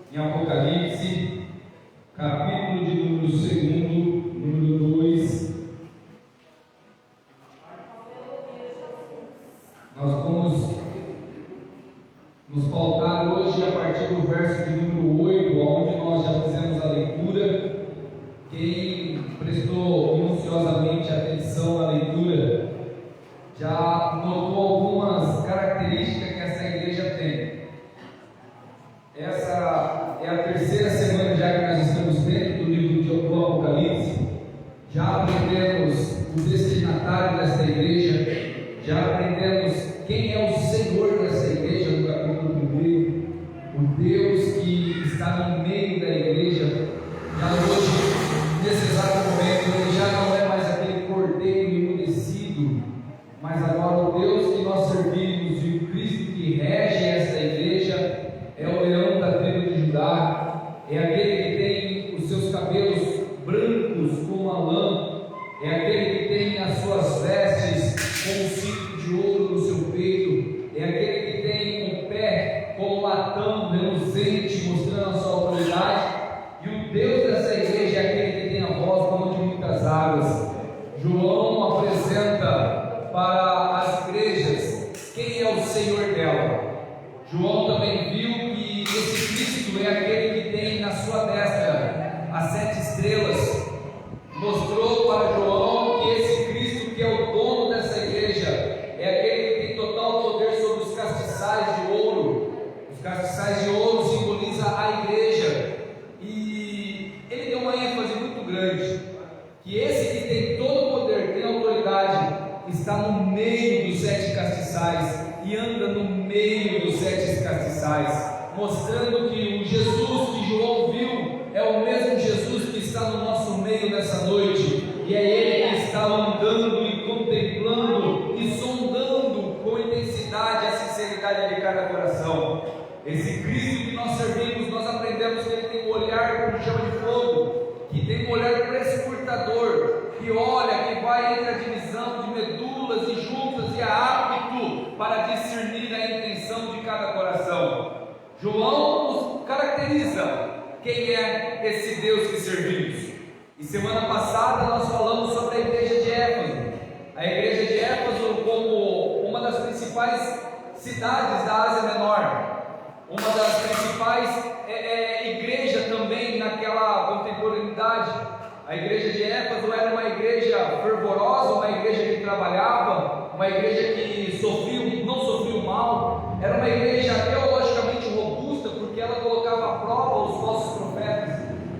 em Apocalipse, capítulo de número 2, número 2. Nós vamos nos pautar hoje a partir do verso de número 8, onde nós já fizemos a leitura. Quem prestou minuciosamente atenção à leitura já notou algumas características que essa igreja tem. Essa é a terceira semana já que nós estamos dentro do livro do Apocalipse. Já aprendemos o destinatário dessa igreja, já aprendemos quem é o Senhor dessa igreja no capítulo 1, o Deus que está no meio da igreja. Já hoje, nesse exato momento, ele já não é mais aquele cordeiro emudecido, mas agora o Deus que nós servimos e o Cristo que rege esta igreja é o leão da tribo de Judá, é aquele que tem os seus cabelos brancos como a lã, é aquele que tem as suas vestes com um cinto de ouro no seu peito, é aquele que tem um pé como latão reluzente, mostrando a sua autoridade, e o Deus dessa igreja é aquele que tem a voz como de muitas águas. João apresenta para as igrejas quem é o Senhor dela. João também viu que esse Cristo é aquele que tem na sua destra as 7 estrelas. Mostrou para João que esse Cristo, que é o dono dessa igreja, é aquele que tem total poder sobre os castiçais de ouro. Os castiçais de ouro simbolizam a igreja. E ele deu uma ênfase muito grande, que esse que tem todo o poder, tem autoridade, está no meio dos 7 castiçais e anda no meio dos 7 castiçais, mostrando que o Jesus que João viu é o mesmo Jesus que está no nosso meio nessa noite, e é ele que está andando e contemplando e sondando com intensidade a sinceridade de cada coração. Esse Cristo que nós servimos, nós aprendemos que ele tem um olhar como chama de fogo, que tem um olhar prescrutador, que olha, que vai entre a divisão de medulas e juntas e é apto para discernir a intenção de cada coração. João nos caracteriza quem é esse Deus que servimos. E semana passada nós falamos sobre a igreja de Éfeso. A igreja de Éfeso como uma das principais cidades da Ásia Menor, uma das principais igrejas também naquela contemporaneidade. A igreja de Éfeso era uma igreja fervorosa, uma igreja que trabalhava, uma igreja que não sofria o mal, era uma igreja teologicamente robusta, porque ela colocava à prova os falsos profetas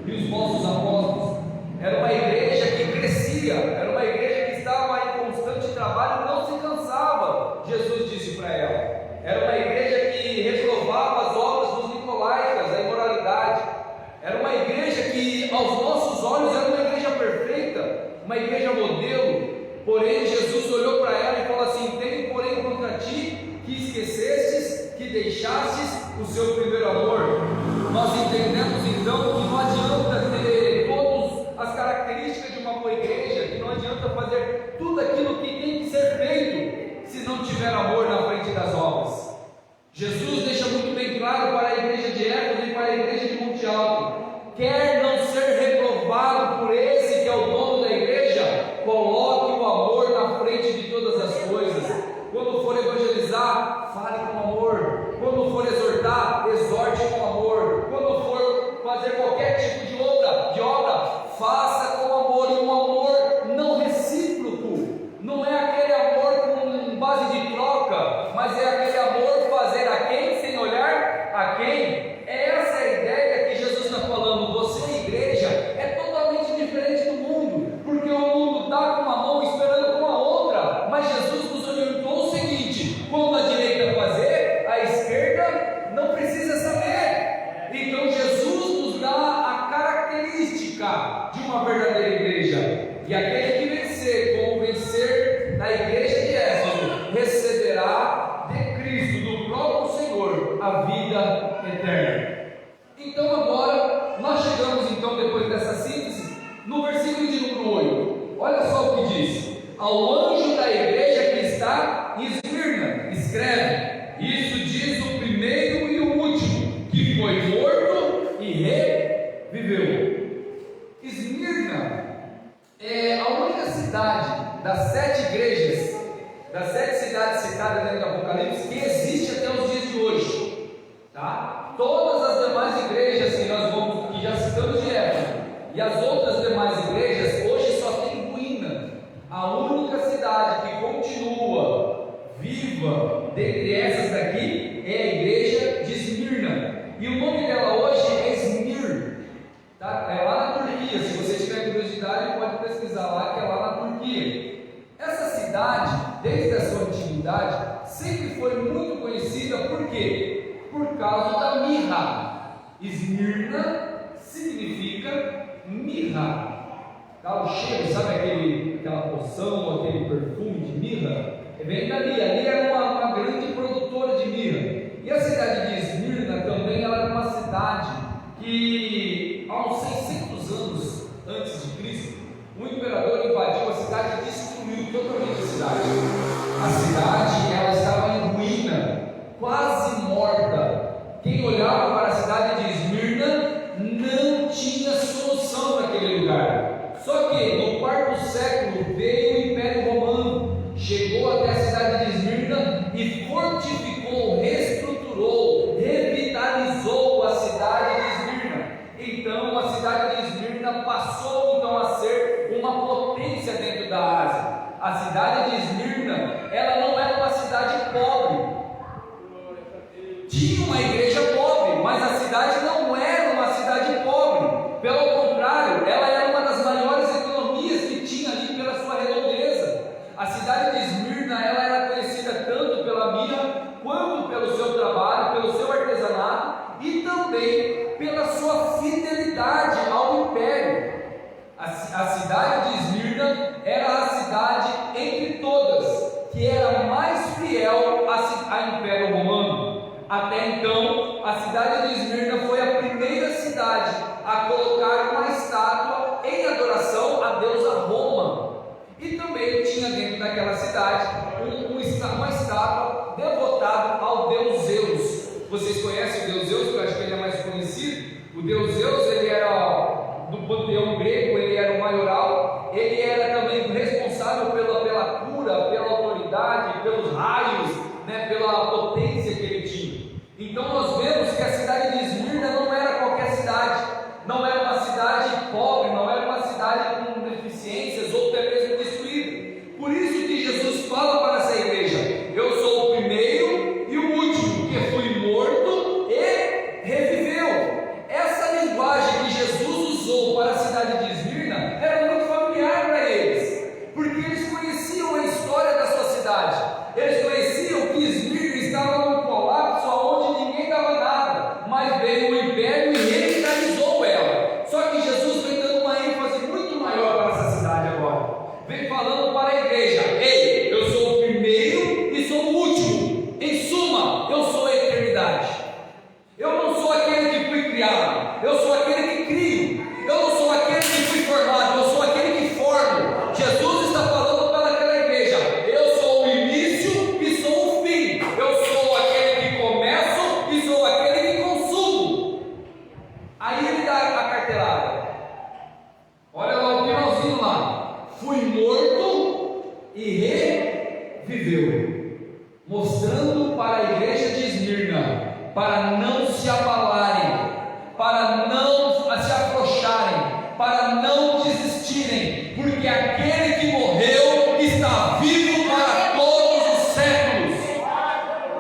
e os falsos apóstolos. Era uma igreja que crescia, era uma igreja que estava em constante trabalho e não se cansava, Jesus disse para ela. Era uma igreja que reprovava as obras dos nicolaítas, a imoralidade. Era uma igreja que aos nossos olhos era uma igreja perfeita, uma igreja modelo. Porém Jesus olhou para ela e falou assim: tenho porém contra ti que esquecestes, que deixastes o seu primeiro amor. Nós entendemos então que não adianta ter todas as características de uma boa igreja, que não adianta fazer tudo aquilo que tem que ser feito se não tiver amor na frente das obras. Jesus deixa muito bem claro para a igreja de Éfeso e para a igreja de Monte Alto: quer não ser reprovado por esse que é o dono da igreja, coloque o amor na frente de todas as coisas. Quando for evangelizar, fale com amor. Quando for exortar, exorte com amor. Quando for fazer qualquer tipo de obra, faça com amor, e um amor não recíproco. Não é aquele amor com base de troca, mas é aquele amor fazer a quem sem olhar a quem. Essa é a ideia que Jesus está falando. Você, igreja, é totalmente diferente do mundo, porque o mundo dá com uma mão esperando com a outra, mas Jesus nos orientou o seguinte: quando a direita fazer, a esquerda não precisa saber. Então Jesus nos dá a característica de uma verdadeira igreja, e aquele que vencer, como vencer na igreja de Éfeso, receberá de Cristo, do próprio Senhor, a vida eterna. Então agora nós chegamos, então, depois dessa síntese, no versículo de número 8. Olha só o que diz: ao anjo da igreja que está em Esmirna, escreve: isso diz o primeiro e o último, que foi morto e reviveu. Esmirna é a única cidade das 7 igrejas, das 7 cidades citadas dentro do Apocalipse, que existe até os dias de hoje, tá? Todas as demais igrejas que já citamos de Éfeso e as outras demais igrejas hoje só tem ruína. A única cidade que continua viva dentre essas daqui é a igreja de Esmirna, e o nome dela hoje é Esmir, tá? É lá na Turquia. Se você tiver curiosidade, pode pesquisar lá, que é lá na Turquia. Essa cidade, desde a sua antiguidade, sempre foi muito conhecida. Por quê? Por causa da mirra. Esmirna significa mirra, tá? O cheiro, sabe aquela poção, aquele perfume de mirra? Vem dali. Ali era uma grande produtora de mirra. E a cidade de Esmirna também, ela era uma cidade que, há uns 600 anos antes de Cristo, um imperador invadiu a cidade e destruiu totalmente a cidade. A cidade, ela estava em ruína, quase morta. Quem olhava para a cidade de Esmirna não tinha solução naquele lugar. Só que no 4º século veio o Império Romano, chegou até a cidade de Esmirna e fortificou, reestruturou, revitalizou a cidade de Esmirna. Então a cidade de Esmirna passou então a ser uma potência dentro da Ásia. A cidade de Esmirna, ela não era uma cidade pobre. Tinha uma igreja pobre, mas a cidade não era uma cidade pobre. Pelo contrário, ela era uma das maiores economias que tinha ali pela sua redondeza. A cidade de Esmirna, ela era conhecida tanto pela mirra, quanto pelo seu trabalho, pelo seu artesanato e também pela sua fidelidade ao império. A cidade de Esmirna era a cidade entre todas que era mais fiel ao Império Romano. Até então, a cidade de Esmirna foi a primeira cidade a colocar uma estátua em adoração à deusa Roma. E também tinha dentro daquela cidade uma estátua devotada ao deus Zeus. Vocês conhecem o deus Zeus, que eu acho que ele é mais conhecido. O deus Zeus, ele era do panteão grego, ele era o maioral. Ele era também responsável pela cura, pela autoridade, pelos raios, pela potência que ele tinha. Então nós vemos que a cidade de Esmirna não era qualquer cidade, não era uma cidade pobre, não era uma cidade com deficiências ou até mesmo destruída. Por isso que Jesus fala para essa igreja: eu sou o primeiro e o último, que fui morto e reviveu. Essa linguagem que Jesus usou para a cidade de Esmirna era muito familiar para eles, porque eles conheciam a história da sua cidade. Eles conheciam que Esmirna estava num colapso onde ninguém dava nada, mas veio o império e revitalizou ela. Só que Jesus vem dando uma ênfase muito maior para essa cidade agora. Vem falando para a igreja: ei, eu sou o primeiro e sou o último. Em suma, eu sou a eternidade. Eu não sou aquele que fui criado, eu sou aquele que crio. Eu não sou aquele que fui formado, eu sou aquele que formo. Jesus está falando para aquela igreja: eu sou o início e sou o fim. Eu sou aquele que começo e sou aquele que consumo. Aí ele dá a carteirada. Olha lá o finalzinho lá: fui morto e reviveu, mostrando para a igreja de Esmirna para não se abalarem, para não se afrouxarem, para não desistirem, porque aquele que morreu está vivo para todos os séculos.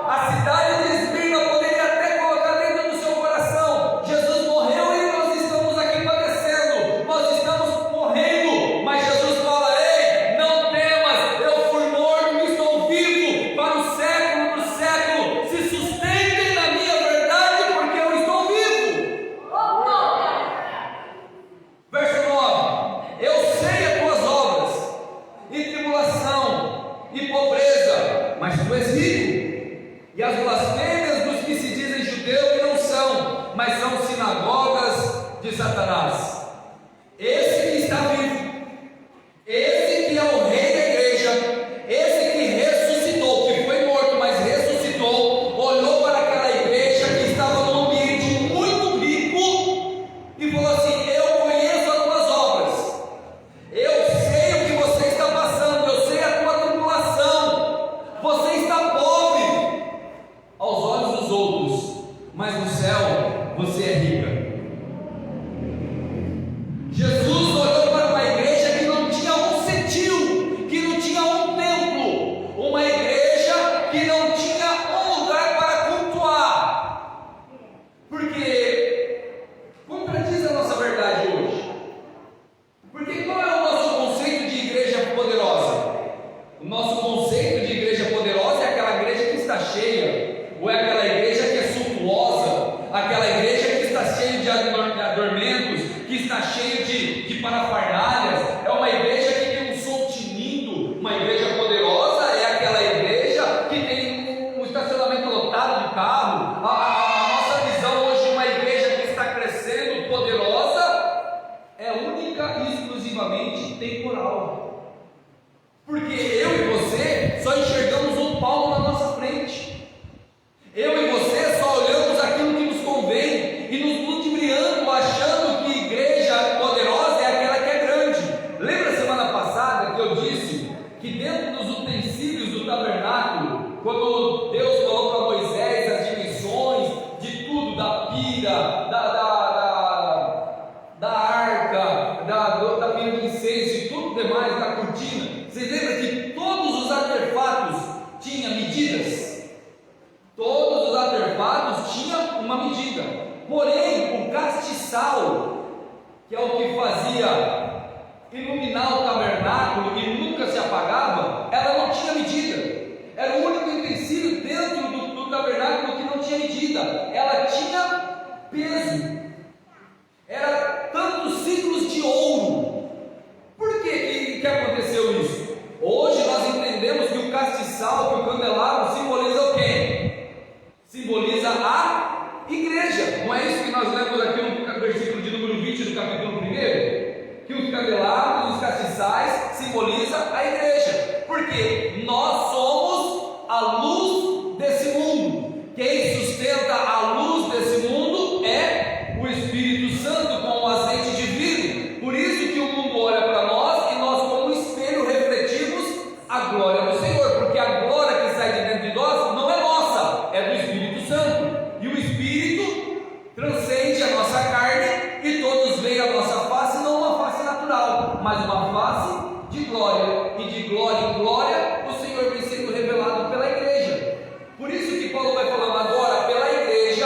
A cidade de Esmirna poderia até colocar dentro do seu coração: Jesus morreu e nós estamos aqui padecendo, nós estamos morrendo, mas Jesus fala: ei, não temas, eu fui morto e estou vivo para o século do século. Se sustentem na minha verdade, porque eu estou vivo. Verso 9: eu sei as tuas obras, e tribulação, e pobreza, mas tu és rico, e as blasfêmias dos que se dizem judeus e não são, mas são sinagogas de Satanás. Esse que está vivo, esse que é o rei da igreja, esse que ressuscitou, que foi morto, mas ressuscitou, olhou para aquela igreja que estava num ambiente muito rico oficina cheia de parafernálias, é uma igreja que tem um som tinindo. Uma igreja poderosa é aquela igreja que tem um estacionamento lotado de carro. A nossa visão hoje de uma igreja que está crescendo, poderosa, é única e exclusivamente temporal. Porque eu e você só enxergamos um palmo na nossa frente. Eu e você só olhamos aquilo que nos convém e nos ludibriando, achando que igreja poderosa é aquela que é grande. Lembra semana passada que eu disse que dentro dos utensílios do tabernáculo, quando Deus falou para Moisés as dimensões de tudo, da pira, da arca, da pira de incenso e tudo demais, da cortina, vocês lembram que todos os artefatos tinham medidas? Todos os artefatos tinham uma medida, porém o castiçal, que é o que fazia iluminar o tabernáculo e nunca se apagava, ela não tinha medida. Era o único utensílio dentro do tabernáculo que não tinha medida. Ela tinha peso. Era tantos ciclos de ouro. Por que aconteceu isso? Hoje nós entendemos que o castiçal, que o candelabro simboliza o quê? Simboliza a igreja. Não é isso que nós lemos aqui no versículo de número 20 do capítulo 1? Que os candelabros, os castiçais simboliza a igreja. Porque nós somos a luz desse mundo. Quem sustenta a luz desse mundo é o Espírito Santo com o azeite divino. Por isso que o mundo olha para nós e nós, como espelho, refletimos a glória do Senhor. Porque a glória que sai de dentro de nós não é nossa, é do Espírito Santo. E o Espírito transcende a nossa carne e todos veem a nossa face, não uma face natural, mas uma face de glória. E de glória em glória o Senhor vem sendo revelado pela igreja. Por isso que Paulo vai falando agora, pela igreja,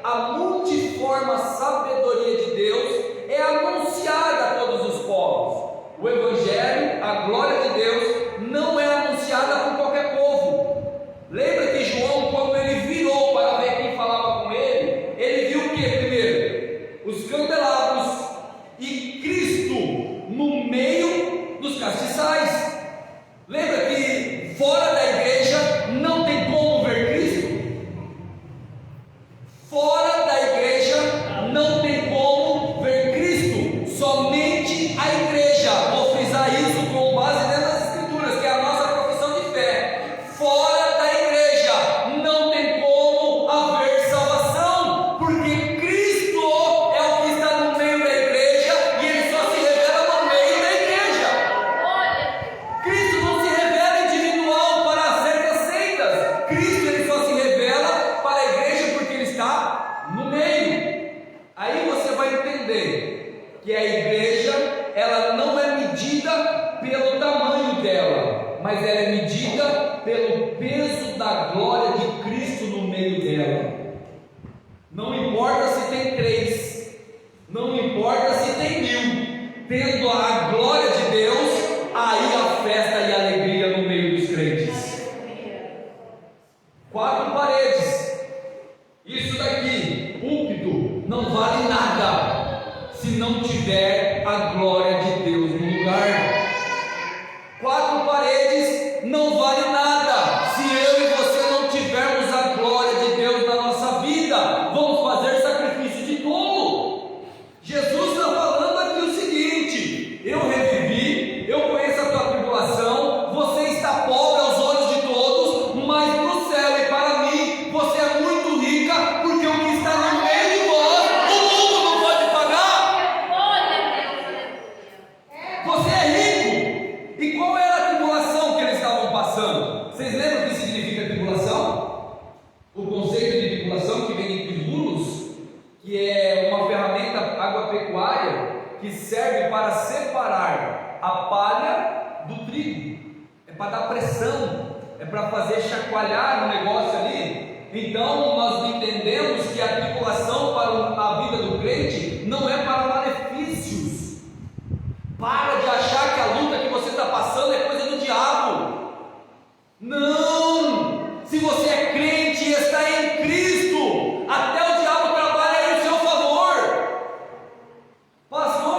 a multiforme sabedoria de Deus é anunciada a todos os povos. O Evangelho, a glória de Deus, não é anunciada por qualquer povo. Lembra que João, quando ele virou para ver quem falava com ele viu o que primeiro? Os candelabros e Cristo no meio dos castiçais. Lembra que fora da igreja não tem como ver Cristo? Fora da igreja não tem como ver Cristo. Somente a igreja. Vou frisar isso com base dentro das Escrituras, que é a nossa profissão de fé. Fora da igreja não tem como haver salvação, porque Cristo é o que está no meio da igreja e Ele só se revela no meio da igreja. Cristo não se revela individual para certas seitas. Cristo ele só se revela para a igreja porque Ele está no meio. Aí você vai entender que a igreja ela não é medida pelo tamanho dela, mas ela é medida pelo peso da glória de Cristo no meio dela. Não importa se tem 3, não importa se tem 1000, tendo a glória de Deus, aí a festa e a alegria no meio dos crentes. 4 paredes, isso daqui, púlpito, não vale nada se não tiver a glória de Deus no lugar. 4 paredes não vale nada se eu e você não tivermos a glória de Deus na nossa vida. Vamos fazer sacrifício de tolo. Jesus está falando aqui o seguinte: eu revivi, eu conheço a tua tribulação, você está pobre aos olhos de todos, mas no céu e para mim você é muito rica, porque o que está no meio de vós o mundo não pode pagar. Você é rico. E qual era a tribulação que eles estavam passando? Vocês lembram o que significa tribulação? O conceito de tribulação que vem em tribulos, que é uma ferramenta agropecuária que serve para separar a palha do trigo. É para dar pressão, é para fazer chacoalhar o negócio ali. Então nós entendemos que a tribulação para a vida do crente não é para malefícios. Para de achar que a luta que você está passando é coisa do diabo. Não! Se você é crente e está em Cristo, até o diabo trabalha em seu favor. Pastor,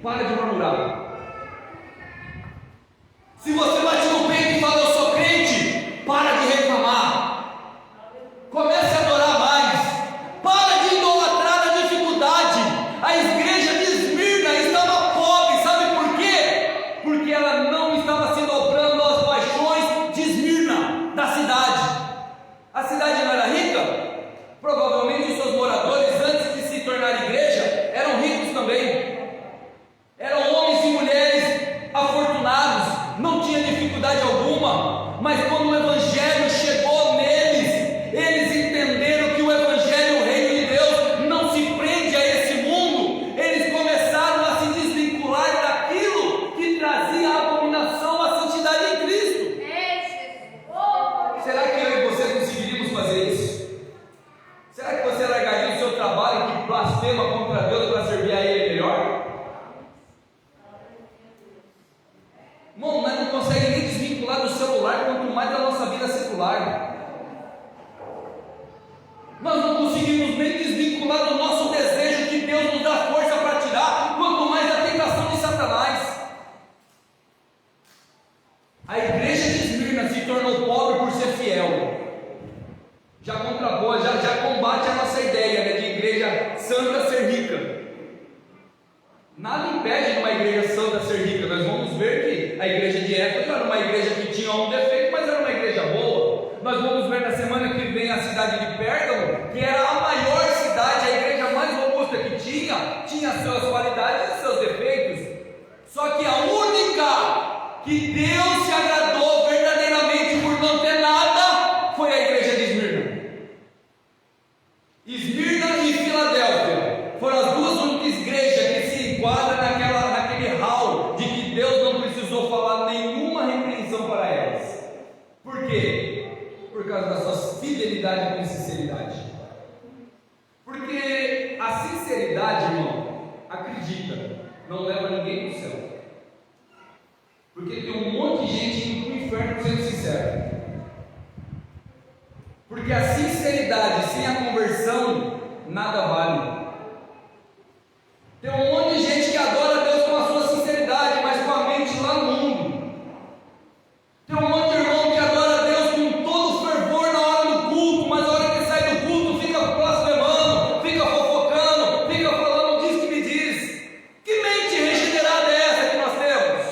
para de murmurar. Se você bate no peito e fala eu sou crente, para de reclamar. Comece a adorar mais. Para de idolatrar a dificuldade. A igreja de Esmirna estava pobre, sabe por quê? Porque ela não estava se dobrando às paixões de Esmirna, da cidade. A cidade não era rica? Provavelmente os seus moradores, antes de se tornar igreja, eram ricos também. Eram homens e mulheres afortunados, não tinha dificuldade alguma. Mas quando o evangelho chegou neles, eles entenderam que o evangelho, o reino de Deus, não se prende a esse mundo. Eles começaram a se desvincular daquilo que trazia a abominação à santidade em Cristo. Será que eu e você conseguiríamos fazer isso? Será que você largaria o seu trabalho que blasfema contra Deus para servir a Ele melhor? Irmão, nós não conseguimos nem desvincular do celular, quanto mais da nossa vida secular. Nós não conseguimos nem desvincular do nosso desejo que Deus nos dá força para tirar, quanto mais da tentação de Satanás. A igreja de Esmirna se tornou pobre por ser fiel. Já contrapôs, já combate a nossa ideia, né, de igreja santa ser rica. Nada impede de uma igreja santa ser rica. Nós vamos ver que a igreja de Éfeso era uma igreja que tinha um defeito, mas era uma igreja boa. Nós vamos ver na semana que vem a cidade de Pérgamo, que era a maior cidade, a igreja mais robusta que tinha suas qualidades e seus defeitos. Só que a única que Deus se agradou verdadeiramente por não ter nada foi a igreja de Esmirna. Esmirna e Filadélfia foram as duas únicas igrejas que se enquadram naquele hall de que Deus não precisou falar nenhuma repreensão para elas. Por quê? Por causa da sua fidelidade com sinceridade. Porque a sinceridade, irmão, acredita, não leva ninguém para o céu. Porque tem um monte de gente indo para o inferno sendo sincero. Porque a sinceridade sem a conversão nada vale. Tem um monte de gente que adora Deus com a sua sinceridade, mas com a mente lá no mundo. Tem um monte de irmão que adora Deus com todo fervor na hora do culto, mas na hora que sai do culto fica blasfemando, fica fofocando, fica falando diz que me diz. Que mente regenerada é essa que nós temos?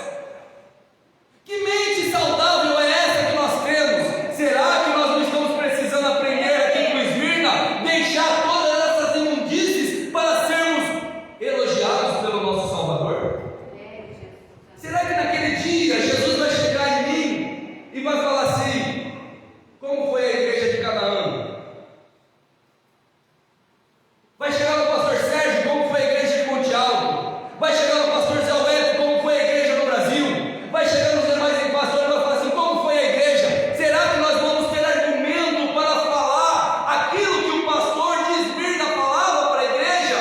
Que mente saudável é essa que nós temos? Será que nós não estamos precisando aprender aqui com Esmirna? Deixar todas essas imundícies para sermos elogiados pelo nosso Salvador? Será que naquele dia Jesus vai chegar em mim e vai falar assim: como foi a igreja de Canaã? Vai chegar no pastor Sérgio, como foi a igreja de Monte Alto? Vai chegar no pastor Zé Alberto, como foi a igreja no Brasil? Vai chegar nos demais pastores e vai falar assim: como foi a igreja? Será que nós vamos ter argumento para falar aquilo que o pastor de Esmirna falava para a igreja?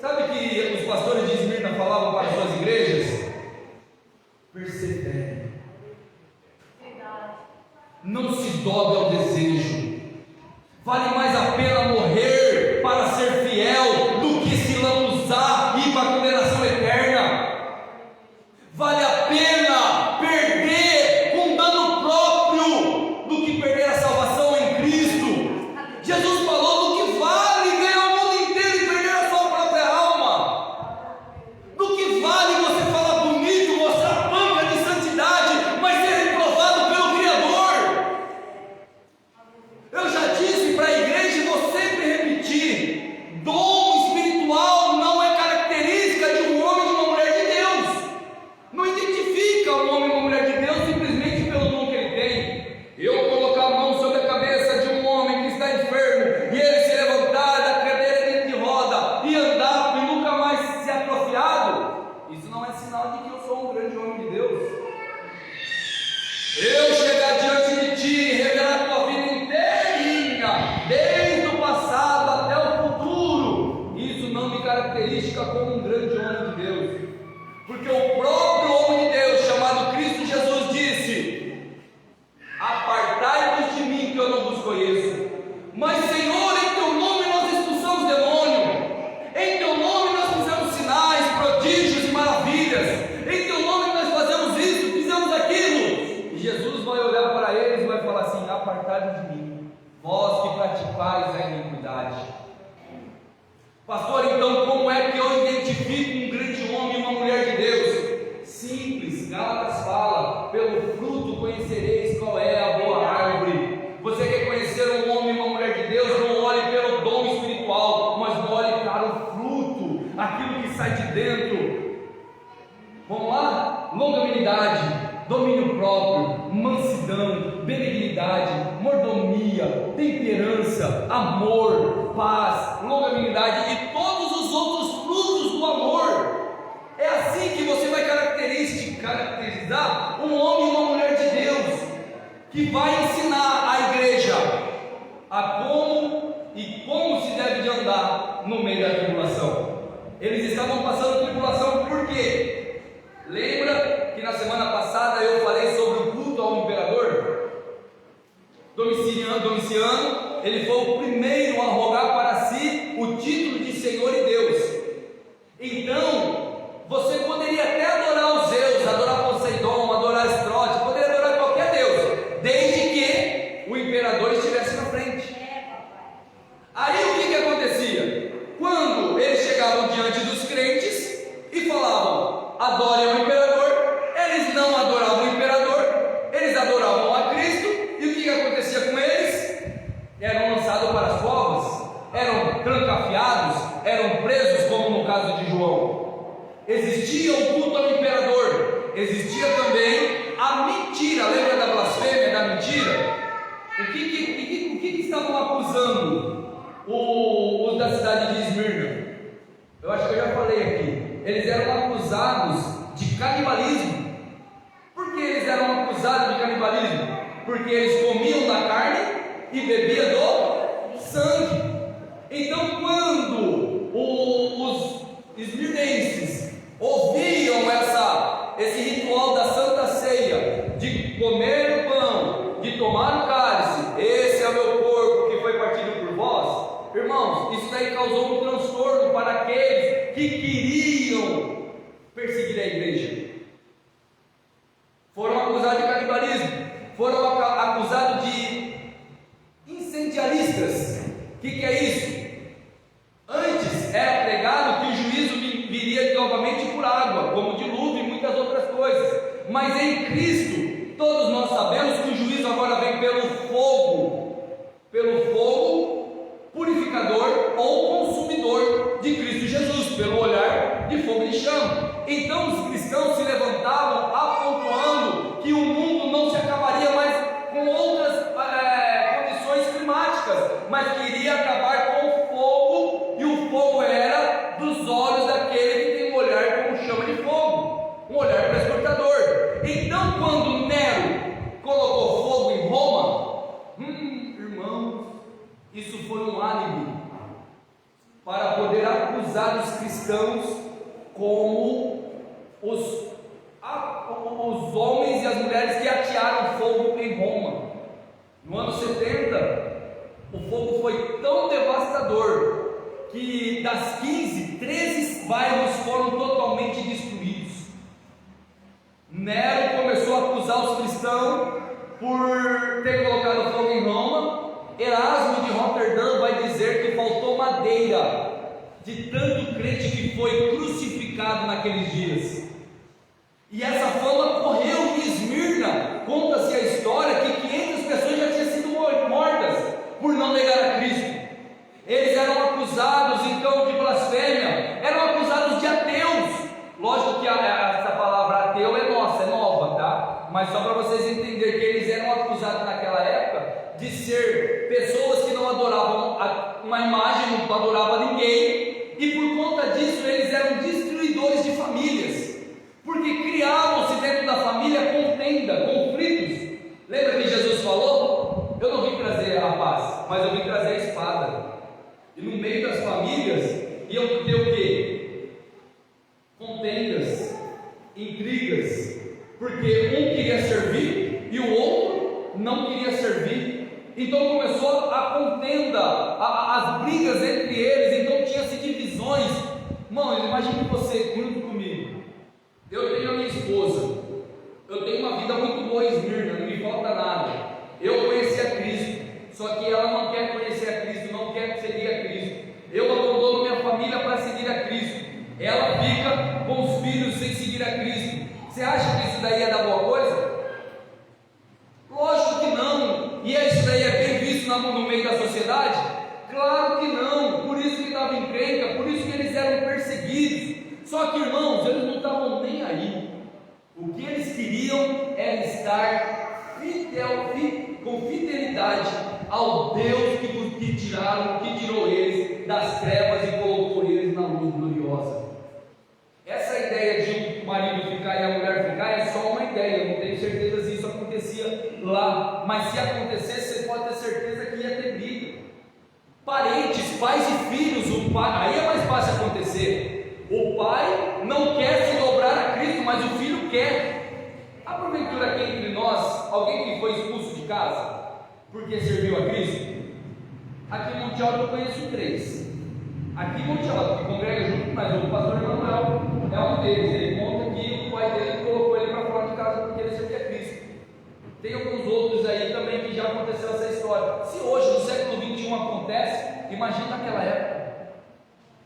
Sabe que os pastores de Esmirna falavam para as suas igrejas? Persevere. Não se dobre ao desejo. Vale mais a pena morrer para ser fiel do que se lambuzar e ir para a condenação eterna. Vale a pena perder com dano próprio do que perder a salvação em Cristo. Jesus falou do que vale ganhar o mundo inteiro e perder a sua própria alma. Do que vale você falar bonito, mostrar panca de santidade, mas ser reprovado pelo Criador. Eu já disse para a igreja e vou sempre repetir: dom espiritual não é característica de um homem e de uma mulher de Deus. Não identifica um homem e uma mulher de Deus simplesmente pelo dom que ele tem. Eu colocar a mão sobre a cabeça de um homem que está enfermo e ele se levantar da cadeira de roda e andar e nunca mais se atrofiado, isso não é sinal de que eu sou um grande homem de Deus. Eu chegar diante de ti e revelar a tua vida inteirinha, desde o passado até o futuro, isso não me caracteriza como um grande homem de Deus. Porque o próprio homem de Deus, chamado Cristo Jesus, disse: apartai-vos de mim que eu não vos conheço. Mas Senhor, em teu nome nós expulsamos demônio, em teu nome nós fizemos sinais, aquilo que sai de dentro. Vamos lá? Longanimidade, domínio próprio, mansidão, benignidade, mordomia, temperança, amor, paz, longanimidade e todos os outros frutos do amor. É assim que você vai caracterizar um homem e uma mulher de Deus, que vai ensinar a igreja a como se deve de andar no meio da tribulação. Eles estavam passando tribulação por quê? Lembra que na semana passada eu falei sobre o culto ao imperador? Domiciano, ele foi o primeiro a rogar para si o título de Senhor e Deus. Então, você poderia até adorar os Zeus, adorar Poseidon, adorar Astrote, poderia adorar qualquer Deus, desde que o imperador estivesse na frente. Aí o que acontecia? Quando eles chegavam diante dos crentes e falavam, adorem o imperador, eles não adoravam o imperador, eles adoravam a Cristo, e o que acontecia com eles? Eram lançados para as covas, eram trancafiados, eram presos, como no caso de João. Existia o culto ao imperador, existia também a mentira. Lembra da blasfêmia, da mentira? O que estavam acusando os da cidade de Esmirna? Eu acho que eu já falei aqui. Eles eram acusados de canibalismo. Por que eles eram acusados de canibalismo? Porque eles comiam da carne e bebiam do sangue. Então, quando os esmirnenses ouviam esse ritual da Santa Ceia, de comer o pão, de tomar o cálice, esse é o meu corpo que foi partido por vós, irmãos, isso daí causou um transtorno para aqueles que queriam perseguir a igreja. Foram acusados de canibalismo, foram acusados de incendiaristas. O que é isso? Antes era pregado que o juízo viria novamente por água, como dilúvio e muitas outras coisas, mas em Cristo todos nós sabemos que o juízo agora vem pelo fogo purificador ou consumidor de Cristo Jesus, pelo olhar de fogo e de chama. Então os cristãos se levantavam apontando que o mundo não se acabaria mais com outras condições climáticas, mas que iria acabar com o fogo, e o fogo era dos olhos daquele que tem um olhar como chama de fogo, um olhar prescrutador. Então quando Nero colocou fogo em Roma, irmãos, isso foi um álibi para poder acusar os cristãos como os homens e as mulheres que atearam fogo em Roma. No ano 70, o fogo foi tão devastador que das 15, 13 bairros foram totalmente destruídos. Nero começou a acusar os cristãos por ter colocado fogo em Roma. Erasmo de Roterdã vai dizer que faltou madeira de tanto crente que foi crucificado naqueles dias. E essa fama correu em Esmirna. Conta-se a história que 500 pessoas já tinham sido mortas por não negar a Cristo. Eles eram acusados então de blasfêmia, eram acusados de ateus. Lógico que essa palavra ateu é nossa, é nova, tá? Mas só para vocês entenderem que eles eram acusados naquela época de ser pessoas que não adoravam uma imagem, não adoravam ninguém, e por conta disso eles eram destruidores de famílias, porque criavam-se dentro da família contenda, conflitos. Lembra que Jesus falou? Eu não vim trazer a paz, mas eu vim trazer a espada. E no meio das famílias iam ter o quê? Contendas, intrigas, porque um queria servir e o outro não queria servir. Então começou a contenda, as brigas entre eles. Então tinha-se divisões. Mano, imagine você junto comigo. Eu tenho a minha esposa, eu tenho uma vida muito boa em Esmirna, não me falta nada. Eu conheci a Cristo, só que ela não quer conhecer a Cristo, não quer seguir a Cristo. Eu abandono minha família para seguir a Cristo. Ela fica com os filhos sem seguir a Cristo. Você acha que isso daí é da boa coisa? Lógico que não. E isso daí é bem visto no meio da sociedade? Claro que não. Por isso que estava encrenca, por isso que eles eram perseguidos. Só que, irmãos, eles não estavam nem aí. O que eles queriam era estar com fidelidade ao Deus que tirou eles das trevas e colocou eles na luz gloriosa. Essa ideia de o marido ficar e a mulher ficar é só uma ideia, eu não tenho certeza se isso acontecia lá, mas se acontecesse, você pode ter certeza que ia ter briga. Parentes, pais e filhos, aí é mais fácil acontecer. O pai não quer se dobrar a Cristo, mas o filho quer. Há porventura aqui entre nós alguém que foi expulso de casa porque serviu a Cristo? Aqui em Monte Alto eu conheço 3. Aqui em Monte Alto, que congrega junto com nós, o pastor Emanuel é um deles. Ele conta que o pai dele colocou ele para fora de casa porque ele servia a Cristo. Tem alguns outros aí também que já aconteceu essa história. Se hoje, no século XXI, acontece, imagina naquela época,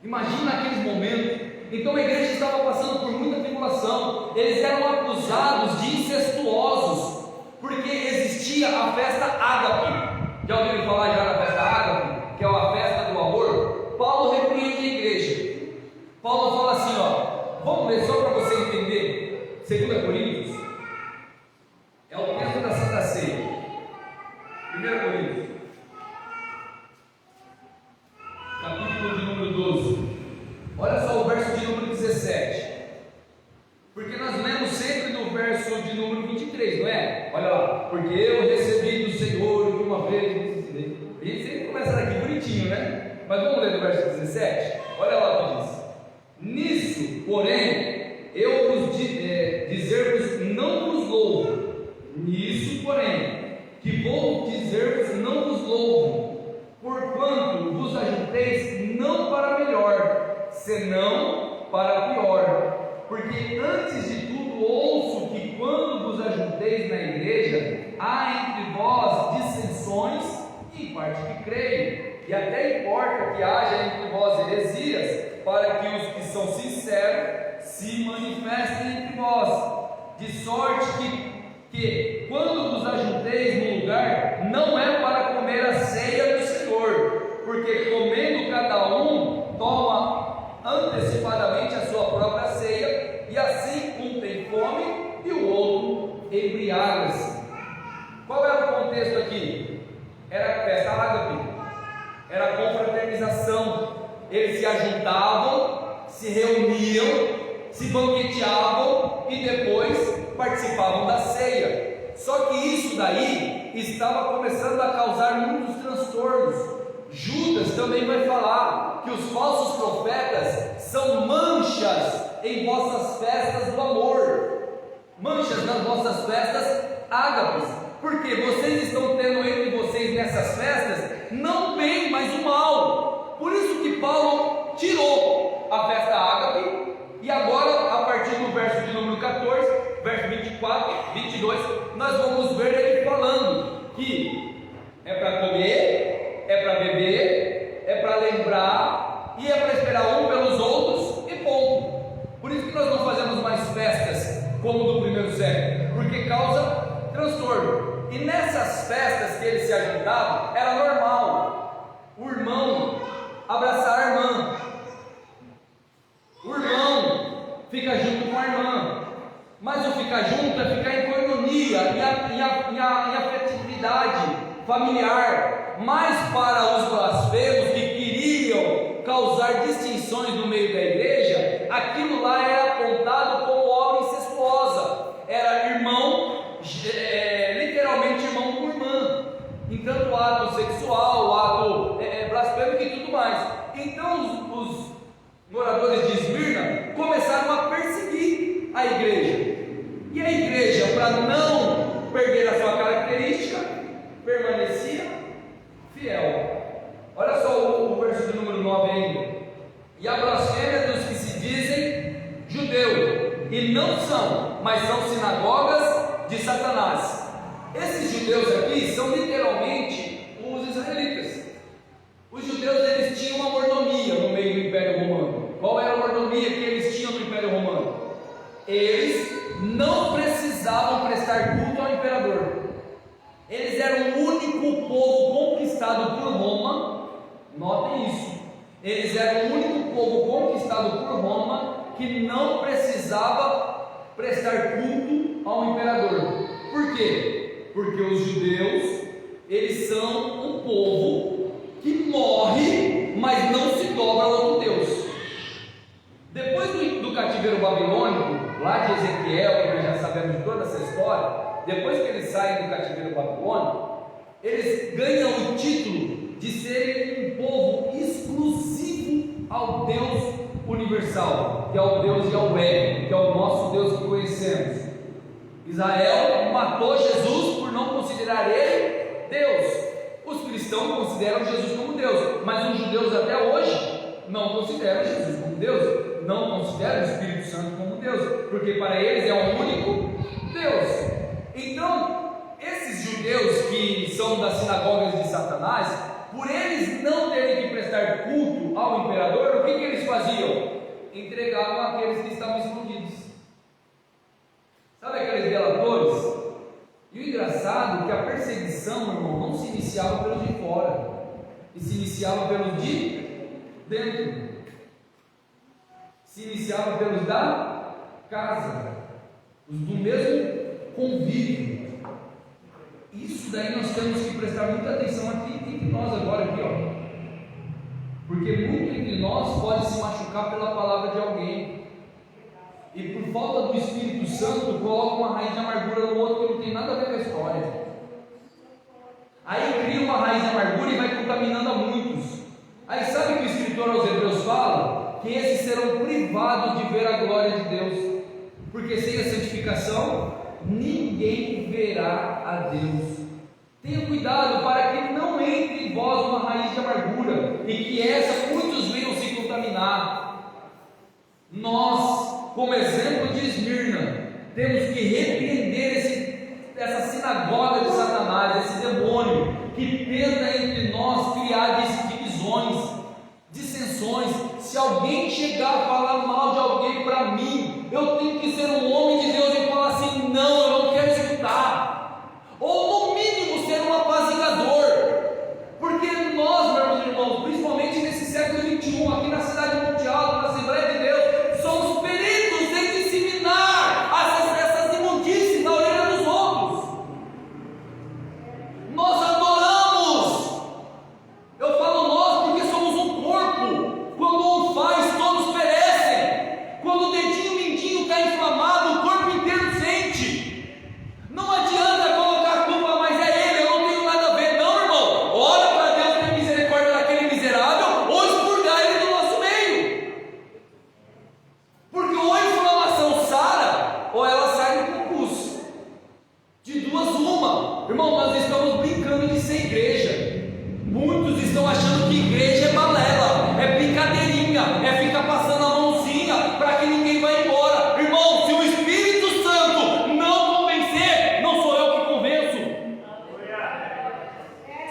imagina naqueles momentos. Então a igreja estava passando por muita tribulação. Eles eram acusados de incestuosos, porque existia a festa ágape. Já ouviram falar já da festa ágape, que é a festa do amor? Paulo repreende a igreja. Paulo fala assim, vamos ler só para você entender. 2 Coríntios é o texto da Santa Ceia. 1 Coríntios, capítulo de número 12. Olha só o verso de número 17. Porque nós lemos sempre no verso de número 23, não é? Olha lá. Porque eu recebi do Senhor de uma vez. A gente sempre começa daqui bonitinho, né? Mas vamos ler no verso 17. Olha lá o que diz. Nisso, porém, eu vos dizer-vos não vos louvo. Nisso, porém, que vou dizer-vos não vos louvo, porquanto vos ajunteis não para melhor, senão para pior. Porque antes de tudo ouço que quando vos ajunteis na igreja, há entre vós dissensões, e em parte que creio, e até importa que haja entre vós heresias, para que os que são sinceros se manifestem entre vós, de sorte que quando vos ajunteis no lugar, não é para comer a ceia do Senhor, porque comendo cada um, toma antecipadamente a sua própria ceia, e assim um tem fome e o outro embriaga-se. Qual era o contexto aqui? Era a festa ágape, era a confraternização. Eles se ajuntavam, se reuniam, se banqueteavam e depois participavam da ceia. Só que isso daí estava começando a causar muitos transtornos. Judas também vai falar que os falsos profetas são manchas em vossas festas do amor, manchas nas vossas festas ágapes, porque vocês estão tendo entre vocês nessas festas não bem, mas o mal. Por isso que Paulo tirou a festa ágape, e agora a partir do verso de número 14, verso 24, 22, nós vamos ver ele falando que é para comer, é para beber, é para lembrar e é para esperar um pelos outros e ponto. Por isso que nós não fazemos mais festas como do primeiro século, porque causa transtorno. E nessas festas que eles se ajuntavam, era normal o irmão abraçar a irmã, o irmão fica junto com a irmã, mas o ficar junto é ficar em coinonia e afetividade familiar. Mas para os blasfemos que queriam causar distinções no meio da igreja, aquilo lá era apontado como obra incestuosa, era irmão, literalmente irmão com irmã, em tanto ato sexual, ato blasfêmico e tudo mais. Então os moradores de Esmirna começaram a perseguir a igreja, e a igreja, para não perder a sua característica, permanecia fiel. Olha só o verso de número 9 ainda. E a blasfêmia dos que se dizem judeu e não são, mas são sinagogas de Satanás. Esses judeus aqui são literalmente os israelitas. Os judeus, eles tinham uma mordomia no meio do Império Romano. Qual era a mordomia que eles tinham no Império Romano? Eles não precisavam prestar culto ao imperador. Eles eram o único povo conquistado por Roma. Notem isso. Eles eram o único povo conquistado por Roma que não precisava prestar culto ao imperador. Por quê? Porque os judeus, eles são um povo que morre, mas não se dobra a outro Deus. Depois do cativeiro babilônico, lá de Ezequiel, que nós já sabemos de toda essa história, depois que eles saem do cativeiro babilônico, eles ganham o título de serem um povo exclusivo ao Deus universal, que é o Deus Yahweh, que é o nosso Deus que conhecemos. Israel matou Jesus por não considerar ele Deus. Os cristãos consideram Jesus como Deus, mas os judeus até hoje não consideram Jesus como Deus, não consideram o Espírito Santo como Deus, porque para eles é um único Deus. Então, esses judeus que são das sinagogas de Satanás, por eles não terem que prestar culto ao imperador, o que eles faziam? Entregavam aqueles que estavam escondidos. Sabe aqueles delatores? E o engraçado é que a perseguição, irmão, não se iniciava pelos de fora, e se iniciava pelos de dentro, se iniciava pelos da casa, os do mesmo convívio. Isso daí nós temos que prestar muita atenção aqui entre nós agora aqui, ó. Porque muito entre nós pode se machucar pela palavra de alguém, e por falta do Espírito Santo coloca uma raiz de amargura no outro que não tem nada a ver com a história. Aí cria uma raiz de amargura e vai contaminando a muitos. Aí sabe que o escritor aos Hebreus fala? Que esses serão privados de ver a glória de Deus, porque sem a santificação ninguém verá a Deus. Tenha cuidado para que não entre em vós uma raiz de amargura, e que essa muitos venham se contaminar. Nós, como exemplo de Esmirna, temos que repreender essa sinagoga de Satanás, esse demônio que tenta entre nós criar divisões, dissensões. Se alguém chegar a falar mal de alguém para mim, eu tenho que ser um homem de Deus e falar assim: não, eu não quero escutar, ou no mínimo ser um apaziguador, porque nós, meus irmãos, principalmente nesse século XXI, aqui na cidade de Monte Alto, na Assembleia de Deus, somos peritos em disseminar essas imundícies na orelha dos outros. Nós adoramos, eu falo nós porque somos um corpo. Quando um faz, todos perecem. Quando o dedinho mindinho está inflamado, o corpo inteiro sente. Não adianta colocar a culpa, mas é ele, eu não tenho nada a ver. Não, irmão, ora para Deus ter misericórdia daquele miserável, ou expurgar ele do nosso meio. Porque ou a inflamação sara, ou ela sai do concurso. De duas uma. Irmão, nós estamos brincando de ser igreja. Muitos estão achando que igreja é balela, é brincadeirinha, é ficar passando a mãozinha para que ninguém vá embora. Irmão, se o Espírito Santo não convencer, não sou eu que convenço.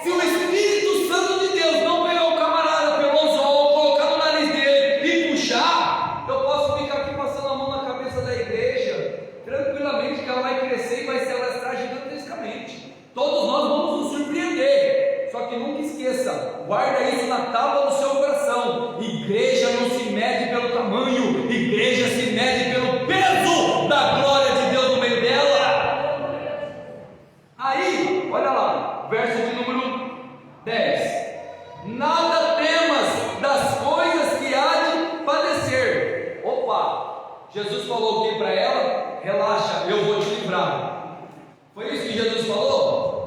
Se o Espírito Santo de Deus não pegar o camarada pelo anzol, colocar no nariz dele e puxar, eu posso ficar aqui passando a mão na cabeça da igreja tranquilamente, que ela vai crescer e vai se alastrar gigantescamente. Todos nós vamos nos surpreender. Só que nunca esqueça, guarda isso na tábua do seu coração: igreja não se mede pelo tamanho, igreja se mede pelo peso da glória de Deus no meio dela. Aí, olha lá, verso de número 10: nada temas das coisas que há de padecer. Opa, Jesus falou o que para ela? Relaxa, eu vou te livrar. Foi isso que Jesus falou?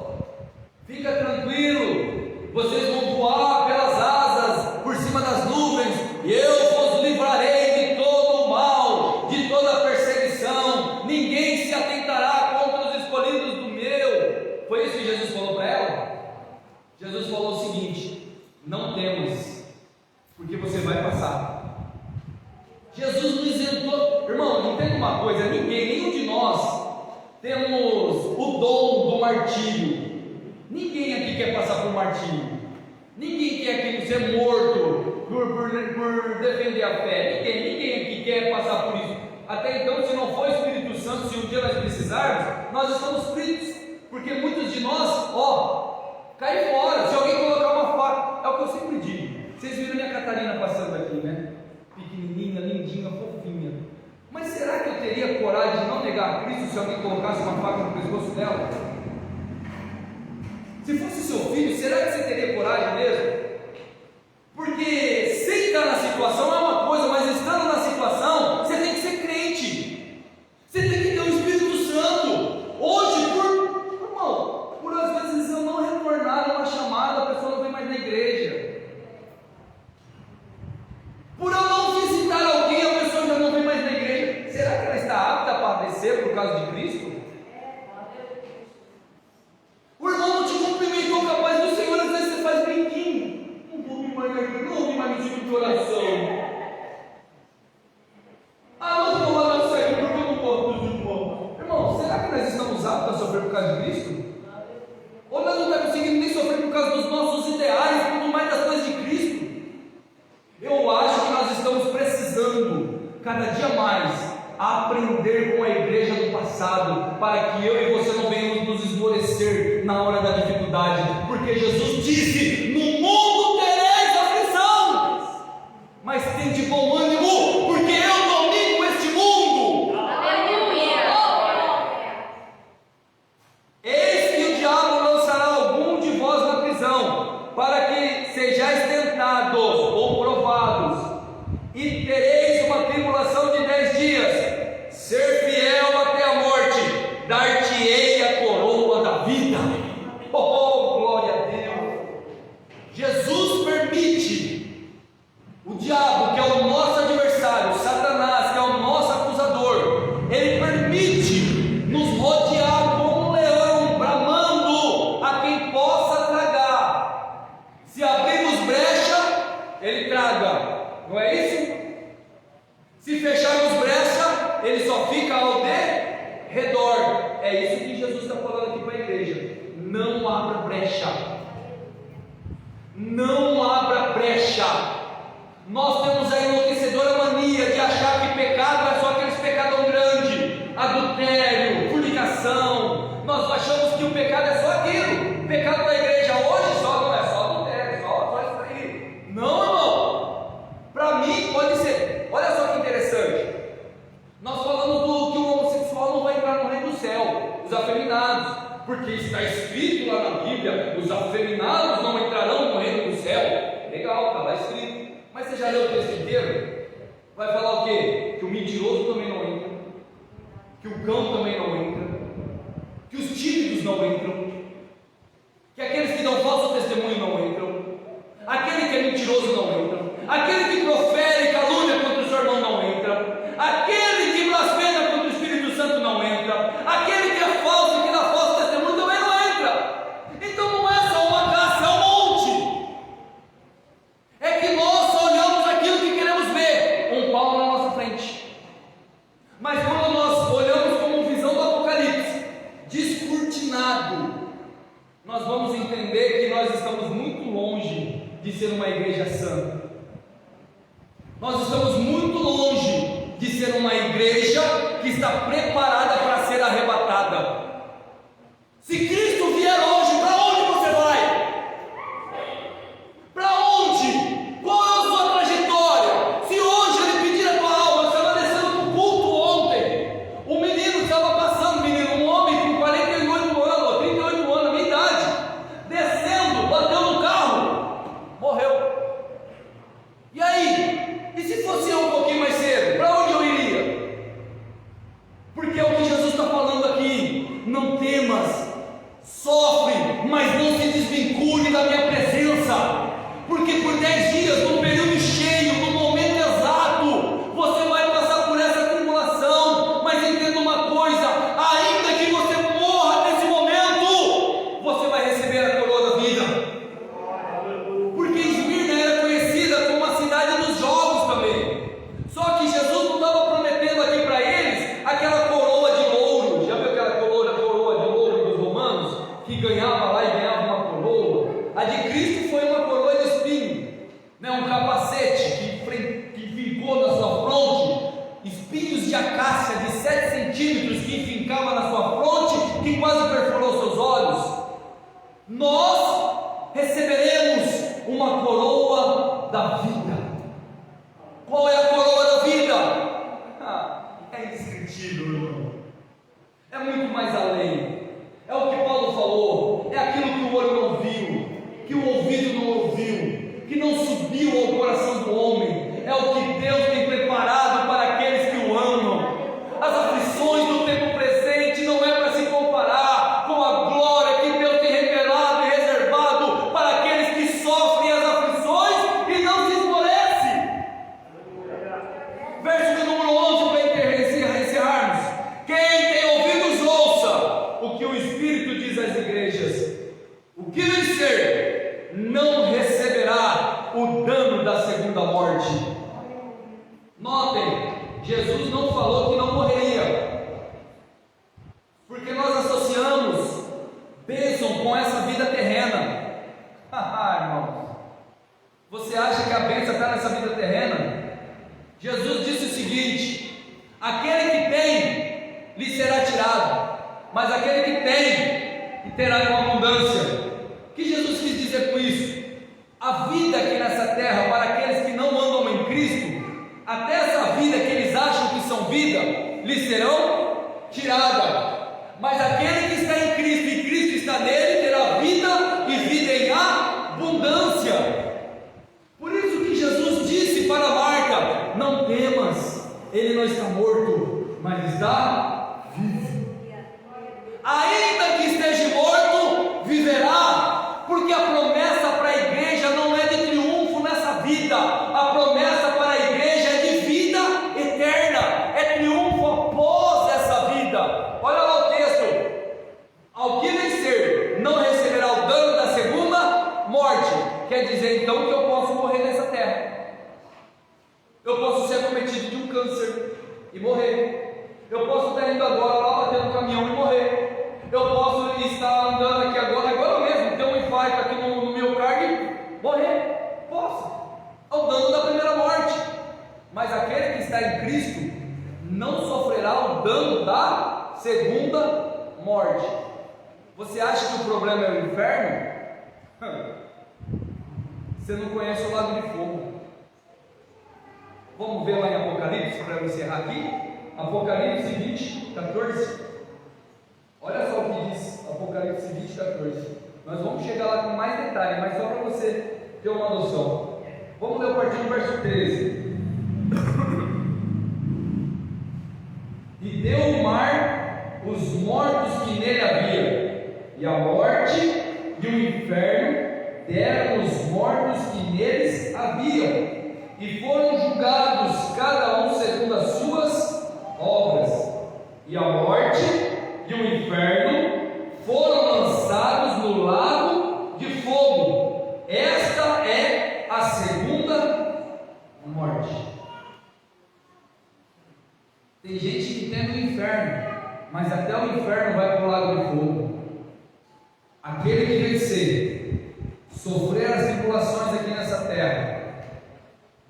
Fica tranquilo, vocês vão voar pelas asas, por cima das nuvens, e eu vos livrarei de todo o mal, de toda a perseguição, ninguém se atentará contra os escolhidos do meu. Foi isso que Jesus falou para ela? Jesus falou o seguinte: não temas, porque você vai passar. Jesus não isentou. Irmão, entenda uma coisa: nenhum de nós temos o dom do martírio. Ninguém aqui quer passar por martírio. Ninguém quer aqui ser morto por defender a fé. Ninguém aqui quer passar por isso. Até então, se não for o Espírito Santo, se um dia nós precisarmos, nós estamos fritos. Porque muitos de nós, cai fora. Se alguém colocar uma faca, é o que eu sempre digo. Vocês viram minha Catarina passando aqui, né? Pequenininha, lindinha, fofinha. se alguém colocasse uma faca no pescoço dela? Se fosse seu filho, será que você teria coragem mesmo? Porque sem estar na situação é uma coisa, mas estando na situação, você tem que ser crente. Você tem que ter o Espírito Santo. Hoje, por às vezes eu não retornar a uma chamada, a pessoa não vem mais na igreja. Por eu não visitar alguém, a pessoa já não vem mais na igreja. Será que ela está apta a padecer por causa de Cristo? O irmão não te cumprimentou, capaz do Senhor, às vezes você faz brinquinho. Não vou me mais na igreja, não ouvi mais no tipo de oração. Mas eu vou lá na saída porque eu não gosto de irmão. Irmão, será que nós estamos aptos a sofrer por causa de Cristo? Ou nós não estamos conseguindo nem sofrer por causa dos nossos ideais, quanto mais das coisas de Cristo? Eu acho que nós estamos precisando, cada dia mais, aprender com a igreja do passado, para que eu e você não venhamos nos esmorecer na hora da dificuldade, porque Jesus disse: no mundo tereis aflição, mas tende bom ânimo, porque eu domino este mundo. Eis que o diabo lançará algum de vós na prisão, para que sejais tentados ou provados, e tereis uma tribulação de 10 dias. Ser fiel até a morte, dar-te-ei a coroa da vida. Oh, glória a Deus! Jesus permite o diabo, que é o nosso adversário, Satanás, que é o nosso acusador, ele permite nos rodear como um leão, bramando a quem possa tragar. Se abrirmos brecha, ele traga, não é isso? Se fecharmos brecha, ele só fica ao redor. É isso que Jesus está falando aqui para a igreja. Não abra brecha. Não abra brecha. Nós temos a enlouquecedora mania de achar que pecado é só aqueles pecadão grande, adultério, fornicação. Nós achamos que o pecado é só aquilo. O pecado da igreja hoje só não é só adultério, só isso aí. Não, irmão. Para mim pode ser. Olha só que interessante. Nós falamos que o homossexual não vai entrar no reino do céu, os afeminados, porque está escrito lá na Bíblia: os afeminados não entrarão no reino do céu. Legal, está lá escrito. Mas você já leu o texto inteiro? Vai falar o quê? Que o mentiroso também não entra, que o cão também não entra, que os tímidos não entram, que aqueles que dão falso testemunho não entram, aquele que é mentiroso não entra, aquele que profere calúnia contra o seu irmão não entra, aquele que blasfema contra o Espírito Santo não entra, aquele que é falso e que dá falso testemunho também não entra. Então não é só uma classe, é um monte. É que nós só olhamos aquilo que queremos ver, um pau na nossa frente. Mas quando nós olhamos como visão do Apocalipse, descortinado, nós vamos entender que nós estamos muito longe de ser uma igreja santa. Nós estamos muito longe de ser uma igreja que está preparada para ser arrebatada. Se Cristo vier hoje, para onde você vai? Para onde? Qual é a sua trajetória? Se hoje Ele pedir a tua alma, eu estava descendo para o culto ontem, o menino estava passando, um homem com 48 anos, ou 38 anos, a minha idade, descendo, bateu no carro, morreu. E aí? E se fosse eu um pouquinho mais cedo, para onde eu iria? Porque é o que Jesus está falando aqui: não temas, sofre, mas não se desvincule da minha presença, porque por 10 dias, num período cheio, no momento exato, você vai passar por essa tribulação. Mas entenda uma coisa: ainda que você morra nesse momento, você vai receber a coroa da vida. Porque Esmirna era conhecida como a cidade dos jogos também. Só que Jesus não estava prometendo aqui para eles aquela coroa de ouro. Já viu aquela coroa de ouro dos romanos, que ganhava lá e ganhava uma coroa? A de Cristo foi uma coroa de espinho, né? Um capacete que ficou na sua fronte, espinhos de acácia de 7 centímetros que fincava na sua fronte, que quase perfurou seus olhos. Nós receberemos uma coroa da vida. Qual é a coroa da vida? É indescritível, irmão. é muito mais além. É o que Paulo falou, é aquilo que o olho não viu, que o ouvido não ouviu, que não subiu ao coração do homem. É o que Deus tem preparado para aqueles que o amam. As aflições do tempo presente não é para se comparar com a glória que Deus tem revelado e reservado para aqueles que sofrem as aflições e não se esmorecem. Verso de número 11, para encerrarmos. Quem tem ouvidos, ouça o que o Espírito diz às igrejas. O que vencer não receberá o dano da segunda morte. Notem, Jesus não falou que não morreria, porque nós associamos bênção com essa vida terrena. Irmãos, você acha que a bênção está nessa vida terrena? Jesus disse o seguinte: aquele que tem, lhe será tirado, mas aquele que tem, terá com abundância. O que Jesus quis dizer com isso? A vida aqui nessa terra, para aqueles que não andam em Cristo, até essa vida que eles acham que são vida, lhes serão tirada. Mas aquele que está em Cristo e Cristo está nele, terá vida e vida em abundância. Por isso que Jesus disse para Marta: não temas, ele não está morto, mas está vivo. Ainda que esteja morto, viverá, porque a promessa para a igreja não é de triunfo nessa vida, a promessa para a igreja é de vida eterna, é triunfo após essa vida. Olha lá o texto: ao que vencer não receberá o dano da segunda morte. Quer dizer então que eu posso morrer nessa terra, eu posso ser acometido de um câncer e morrer, eu posso estar indo agora lá bater no caminhão e morrer, eu posso estar andando aqui agora mesmo, ter um infarto aqui no miocárdio e morrer, posso, ao dano da primeira morte. Mas aquele que está em Cristo não sofrerá o dano da segunda morte. Você acha que o problema é o inferno? Você não conhece o lago de fogo. Vamos ver lá em Apocalipse, para eu encerrar aqui. Apocalipse 20, 14. Olha só o que diz Apocalipse 20, 14. Nós vamos chegar lá com mais detalhe, mas só para você ter uma noção. Vamos ler a partir do verso 13. E deu o mar os mortos que nele havia, e a morte e o inferno deram os mortos que neles haviam, e foram julgados cada um segundo as suas obras, e a morte e o inferno foram lançados no lago de fogo. Esta é a segunda morte. Tem gente que tem no inferno, mas até o inferno vai para o lago de fogo. Aquele que vencer, sofrer as tribulações aqui nessa terra,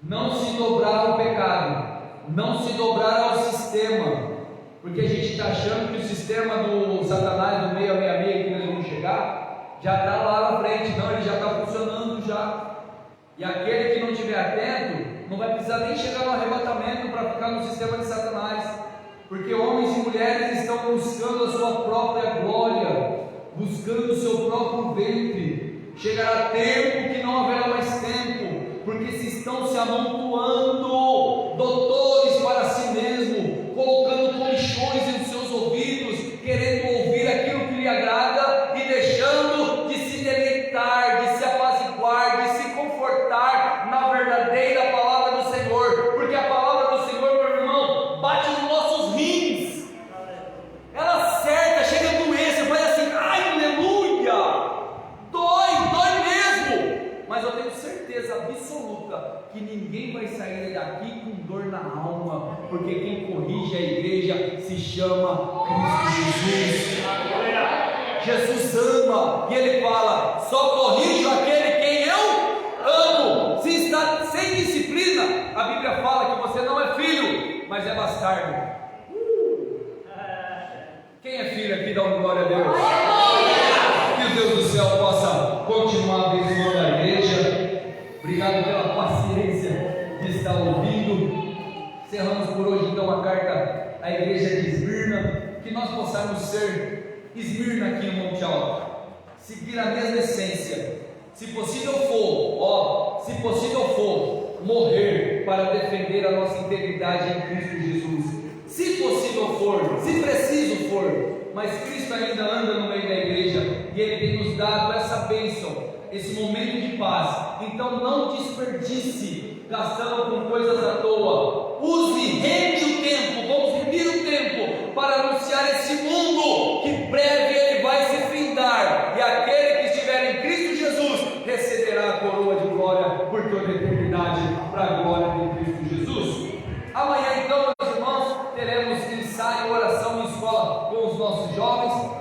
não se dobrar ao pecado, não se dobrar ao sistema, porque a gente está achando que o sistema do Satanás, do 666 que nós vamos chegar, já está lá na frente. Não, ele já está funcionando já. E aquele que não estiver atento não vai precisar nem chegar no arrebatamento para ficar no sistema de Satanás, porque homens e mulheres estão buscando a sua própria glória, buscando o seu próprio ventre. Chegará tempo que não haverá mais tempo, porque se estão se amontoando doutores para si mesmo, colocando comichões em seus ouvidos, querendo ouvir aquilo que lhe agrada e deixando de se deleitar, de se apaziguar, de se confortar na verdadeira palavra do Senhor, porque a palavra do Senhor, meu irmão, bate nos nossos rins, ela acerta, chega a doer, você faz assim, ai, aleluia, dói mesmo, mas eu tenho certeza absoluta que ninguém vai sair daqui com dor na alma, porque quem corrige a igreja se chama Cristo Jesus. Jesus ama, e ele fala: só corrijo aquele quem eu amo. Se está sem disciplina, a Bíblia fala que você não é filho, mas é bastardo. Quem é filho aqui, dá uma glória a Deus. Que o Deus do céu possa continuar abençoando a igreja. Obrigado pela paciência de estar ouvindo. Encerramos por hoje então a carta à igreja de Esmirna. que nós possamos ser Esmirna aqui no Monte Alto, seguir a mesma essência, se possível for, morrer para defender a nossa integridade em Cristo Jesus, se possível for, se preciso for, mas Cristo ainda anda no meio da igreja, e Ele tem nos dado essa bênção, esse momento de paz. Então não desperdice gastando com coisas à toa, rende o tempo, vamos remir o tempo para anunciar esse mundo que breve ele vai se findar, e aquele que estiver em Cristo Jesus receberá a coroa de glória por toda a eternidade, para a glória de Cristo Jesus. Amanhã então, meus irmãos, teremos ensaio, oração em escola com os nossos jovens.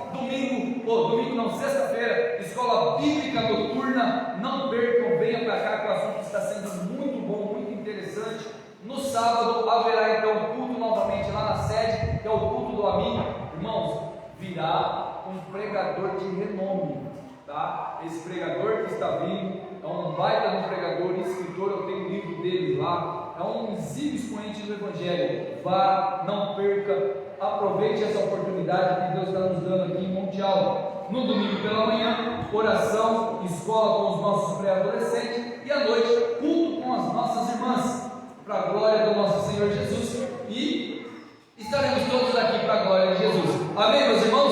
Sexta-feira, escola bíblica noturna. Não percam, venham para cá, que o assunto está sendo muito bom, muito interessante. No sábado haverá então culto novamente lá na sede, que é o culto do amigo. Irmãos, virá um pregador de renome, tá? Esse pregador que está vindo é um baita de um pregador, escritor, eu tenho o livro dele lá, é um exímio expoente do Evangelho. Vá, não perca, aproveite essa oportunidade que Deus está nos dando aqui em Monte Alto. No domingo pela manhã, oração, escola com os nossos pré-adolescentes, e à noite, culto com as nossas irmãs, para a glória do nosso Senhor Jesus, e estaremos todos aqui para a glória de Jesus. Amém, meus irmãos?